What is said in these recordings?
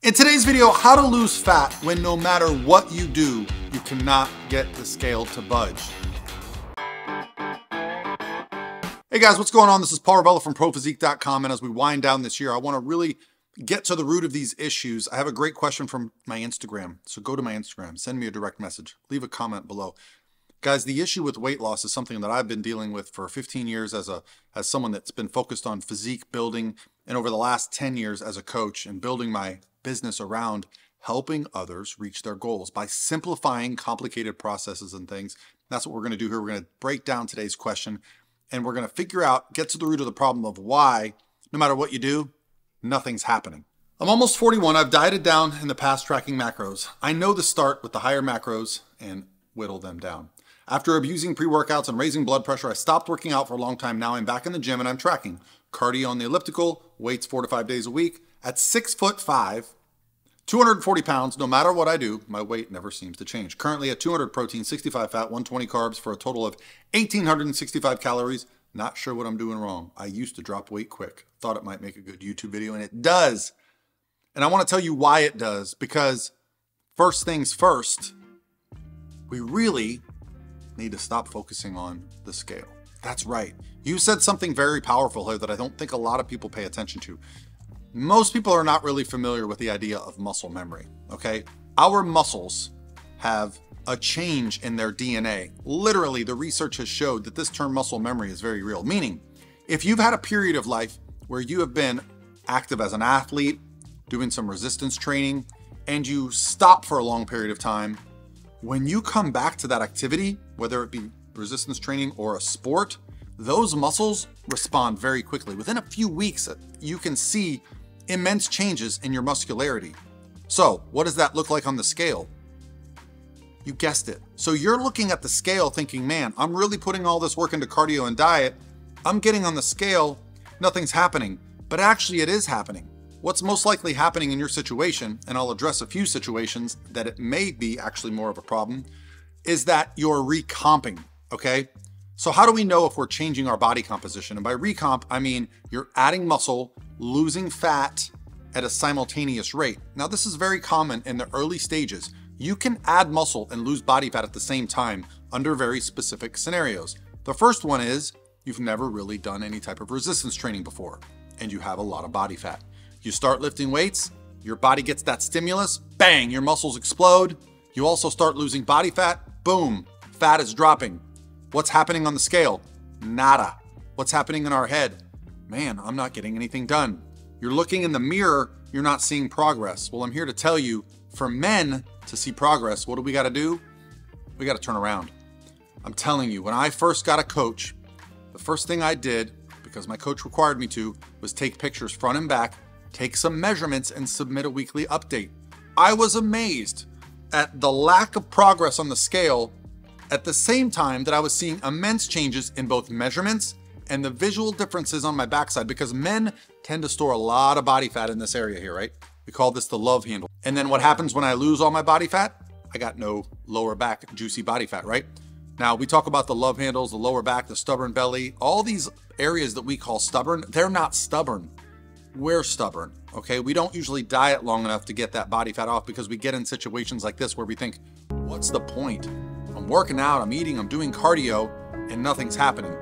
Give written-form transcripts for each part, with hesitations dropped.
In today's video, how to lose fat when no matter what you do, you cannot get the scale to budge. Hey guys, what's going on? This is Paul Ravella from ProPhysique.com, and as we wind down this year, I want to really get to the root of these issues. I have a great question from my Instagram, so go to my Instagram, send me a direct message, leave a comment below. Guys, the issue with weight loss is something that I've been dealing with for 15 years as someone that's been focused on physique building, and over the last 10 years as a coach and building my business around helping others reach their goals by simplifying complicated processes and things. That's what we're going to do here. We're going to break down today's question, and we're going to figure out, get to the root of the problem of why, no matter what you do, nothing's happening. I'm almost 41. I've dieted down in the past tracking macros. I know the start with the higher macros and whittle them down. After abusing pre-workouts and raising blood pressure, I stopped working out for a long time. Now I'm back in the gym and I'm tracking. Cardio on the elliptical, weights 4 to 5 days a week. At 6'5", 240 pounds, no matter what I do, my weight never seems to change. Currently at 200 protein, 65 fat, 120 carbs for a total of 1,865 calories. Not sure what I'm doing wrong. I used to drop weight quick. Thought it might make a good YouTube video, and it does. And I want to tell you why it does, because first things first, we really need to stop focusing on the scale. That's right. You said something very powerful here that I don't think a lot of people pay attention to. Most people are not really familiar with the idea of muscle memory, okay? Our muscles have a change in their DNA. Literally, the research has showed that this term muscle memory is very real, meaning if you've had a period of life where you have been active as an athlete, doing some resistance training, and you stop for a long period of time, when you come back to that activity, whether it be resistance training or a sport, those muscles respond very quickly. Within a few weeks, you can see immense changes in your muscularity. So what does that look like on the scale? You guessed it. So you're looking at the scale thinking, man, I'm really putting all this work into cardio and diet. I'm getting on the scale, nothing's happening. But actually it is happening. What's most likely happening in your situation, and I'll address a few situations that it may be actually more of a problem, is that you're recomping, okay? So how do we know if we're changing our body composition? And by recomp, I mean you're adding muscle, losing fat at a simultaneous rate. Now this is very common in the early stages. You can add muscle and lose body fat at the same time under very specific scenarios. The first one is you've never really done any type of resistance training before and you have a lot of body fat. You start lifting weights, your body gets that stimulus, bang, your muscles explode. You also start losing body fat, boom, fat is dropping. What's happening on the scale? Nada. What's happening in our head? Man, I'm not getting anything done. You're looking in the mirror, you're not seeing progress. Well, I'm here to tell you, for men to see progress, what do we got to do? We got to turn around. I'm telling you, when I first got a coach, the first thing I did, because my coach required me to, was take pictures front and back, take some measurements, and submit a weekly update. I was amazed at the lack of progress on the scale at the same time that I was seeing immense changes in both measurements and the visual differences on my backside, because men tend to store a lot of body fat in this area here, right? We call this the love handle. And then what happens when I lose all my body fat? I got no lower back juicy body fat, right? Now we talk about the love handles, the lower back, the stubborn belly, all these areas that we call stubborn, they're not stubborn. We're stubborn, okay? We don't usually diet long enough to get that body fat off because we get in situations like this where we think, what's the point? I'm working out, I'm eating, I'm doing cardio, and nothing's happening.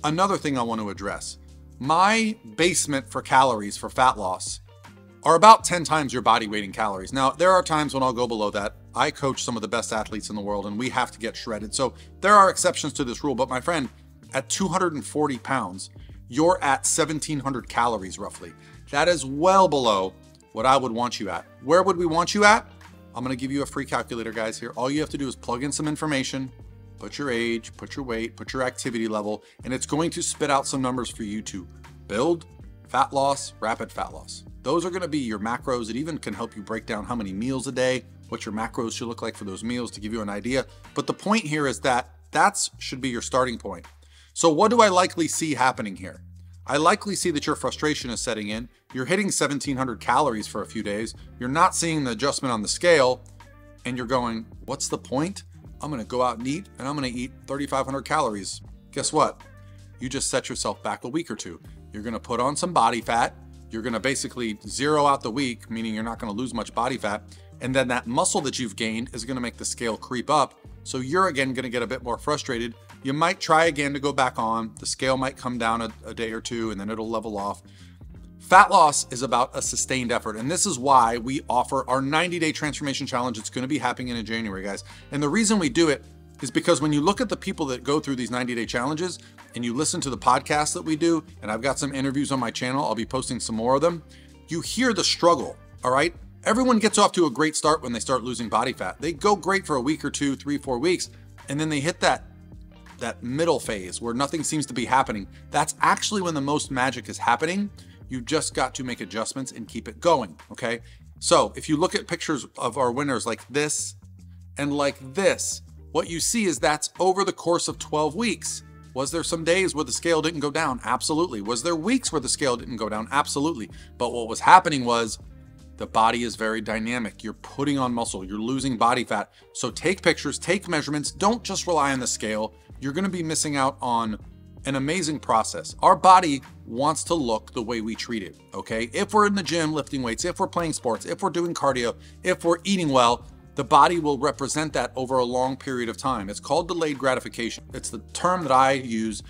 Another thing I want to address, my basement for calories for fat loss are about 10 times your body weight in calories. Now, there are times when I'll go below that. I coach some of the best athletes in the world and we have to get shredded. So there are exceptions to this rule, but my friend, at 240 pounds, you're at 1,700 calories roughly. That is well below what I would want you at. Where would we want you at? I'm gonna give you a free calculator, guys, here. All you have to do is plug in some information, put your age, put your weight, put your activity level, and it's going to spit out some numbers for you to build, fat loss, rapid fat loss. Those are gonna be your macros. It even can help you break down how many meals a day, what your macros should look like for those meals to give you an idea. But the point here is that should be your starting point. So what do I likely see happening here? I likely see that your frustration is setting in. You're hitting 1,700 calories for a few days. You're not seeing the adjustment on the scale and you're going, what's the point? I'm gonna go out and eat and I'm gonna eat 3,500 calories. Guess what? You just set yourself back a week or two. You're gonna put on some body fat. You're gonna basically zero out the week, meaning you're not gonna lose much body fat. And then that muscle that you've gained is gonna make the scale creep up. So you're again gonna get a bit more frustrated. You might try again to go back on. The scale might come down a day or two and then it'll level off. Fat loss is about a sustained effort. And this is why we offer our 90-day transformation challenge. It's gonna be happening in January, guys. And the reason we do it is because when you look at the people that go through these 90-day challenges and you listen to the podcasts that we do, and I've got some interviews on my channel, I'll be posting some more of them, you hear the struggle, all right? Everyone gets off to a great start when they start losing body fat. They go great for a week or two, 3, 4 weeks, and then they hit that middle phase where nothing seems to be happening. That's actually when the most magic is happening. You just got to make adjustments and keep it going, okay? So if you look at pictures of our winners like this and like this, what you see is that's over the course of 12 weeks. Was there some days where the scale didn't go down? Absolutely. Was there weeks where the scale didn't go down? Absolutely. But what was happening was the body is very dynamic. You're putting on muscle, you're losing body fat. So take pictures, take measurements, don't just rely on the scale. You're gonna be missing out on an amazing process. Our body wants to look the way we treat it, okay? If we're in the gym lifting weights, if we're playing sports, if we're doing cardio, if we're eating well, the body will represent that over a long period of time. It's called delayed gratification. It's the term that I use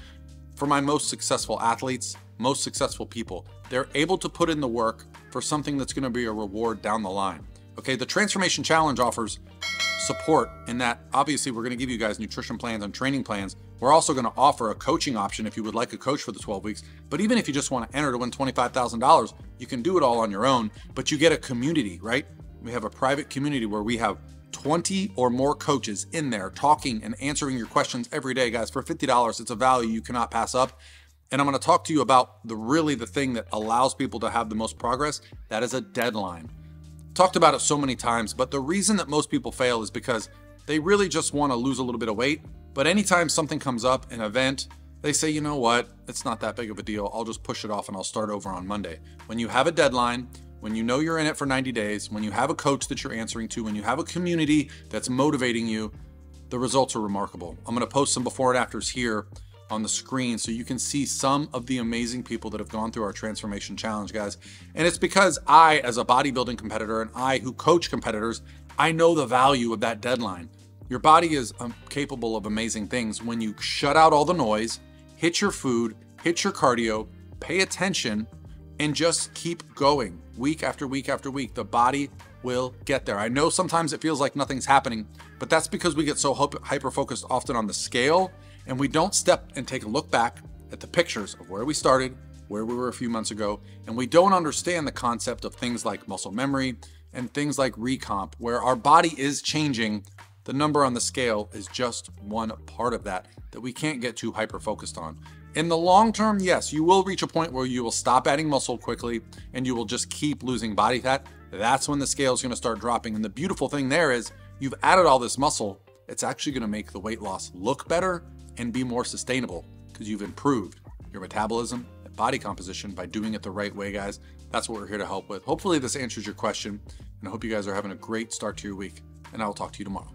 for my most successful athletes, most successful people. They're able to put in the work for something that's gonna be a reward down the line. Okay, the Transformation Challenge offers support in that obviously we're gonna give you guys nutrition plans and training plans. We're also gonna offer a coaching option if you would like a coach for the 12 weeks. But even if you just wanna enter to win $25,000, you can do it all on your own, but you get a community, right? We have a private community where we have 20 or more coaches in there talking and answering your questions every day, guys. For $50, it's a value you cannot pass up. And I'm gonna talk to you about the thing that allows people to have the most progress. That is a deadline. Talked about it so many times, but the reason that most people fail is because they really just wanna lose a little bit of weight. But anytime something comes up, an event, they say, you know what, it's not that big of a deal. I'll just push it off and I'll start over on Monday. When you have a deadline, when you know you're in it for 90 days, when you have a coach that you're answering to, when you have a community that's motivating you, the results are remarkable. I'm gonna post some before and afters here on the screen so you can see some of the amazing people that have gone through our transformation challenge, guys. And it's because I, as a bodybuilding competitor, and I who coach competitors, I know the value of that deadline. Your body is capable of amazing things when you shut out all the noise, hit your food, hit your cardio, pay attention, and just keep going week after week after week. The body will get there. I know sometimes it feels like nothing's happening, but that's because we get so hyper-focused often on the scale, and we don't step and take a look back at the pictures of where we started, where we were a few months ago, and we don't understand the concept of things like muscle memory and things like recomp, where our body is changing. The number on the scale is just one part of that we can't get too hyper-focused on. In the long term, yes, you will reach a point where you will stop adding muscle quickly and you will just keep losing body fat. That's when the scale is going to start dropping. And the beautiful thing there is you've added all this muscle. It's actually going to make the weight loss look better and be more sustainable because you've improved your metabolism and body composition by doing it the right way, guys. That's what we're here to help with. Hopefully this answers your question, and I hope you guys are having a great start to your week, and I will talk to you tomorrow.